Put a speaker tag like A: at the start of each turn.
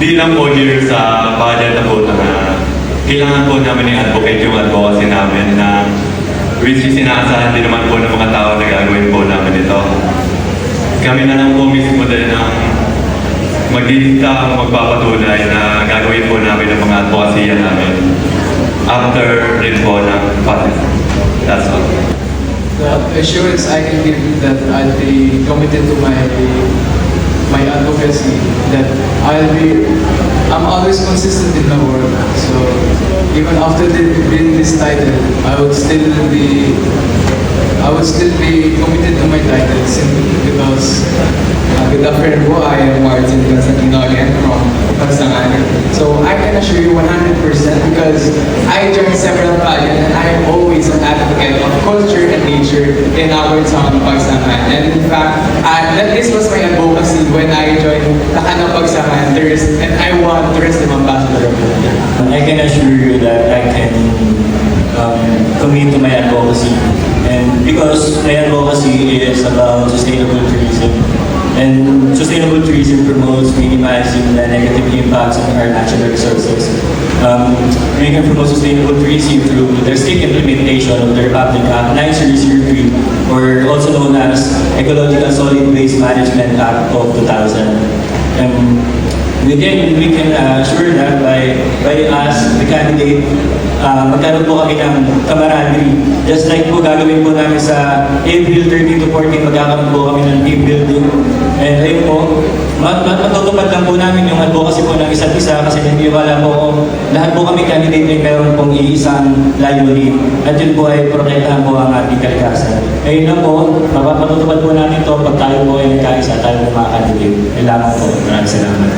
A: Hindi lang po here sa budget na po na kailangan po namin i-advocate yung advocacy namin na which is inaasahan din naman po ng mga tao na gagawin po namin ito. Kami na lang po mismo din ang magdidikta o magpapatunay na gagawin po namin ang mga advocacy namin after rin po ng process. That's all.
B: The assurance I can give you that I'll be committed to my advocacy, that I'm always consistent in my work. So even after winning this title, I would still be committed to my title simply because
C: Good afternoon po, I am Martin Constantino again from Pagsangan. So I can assure you 100% because I joined several pageants and I am always an advocate of culture and nature in our town, Pagsangan. And in fact, this was my advocacy when I joined Takana Pagsangan and I won Tourism Ambassador of the Year.
D: I can assure you that I can commit to my advocacy, and because my advocacy is about sustainable tourism, and sustainable tourism promotes minimizing the negative impacts on our natural resources. We can promote sustainable tourism through the strict implementation of the Republic Act 9003, or also known as Ecological Solid Waste Management Act of 2000. We can assure that by us, the candidate, magkaroon po kami ng camaraderie. Just like po gagawin po namin sa April 13 to 14, magkakaroon po kami ng team building. And ayun po, matutupad lang po namin yung advocacy po ng isa't isa kasi naniniwala po ako, lahat po kami candidate ay meron pong iisang layunin. At yun po ay protektahan po ang ating kalikasan. Ayun lang po, matutupad po namin ito pag tayo po ay nagkaisa, tayo po mga candidate. Kailangan po. Maraming salamat.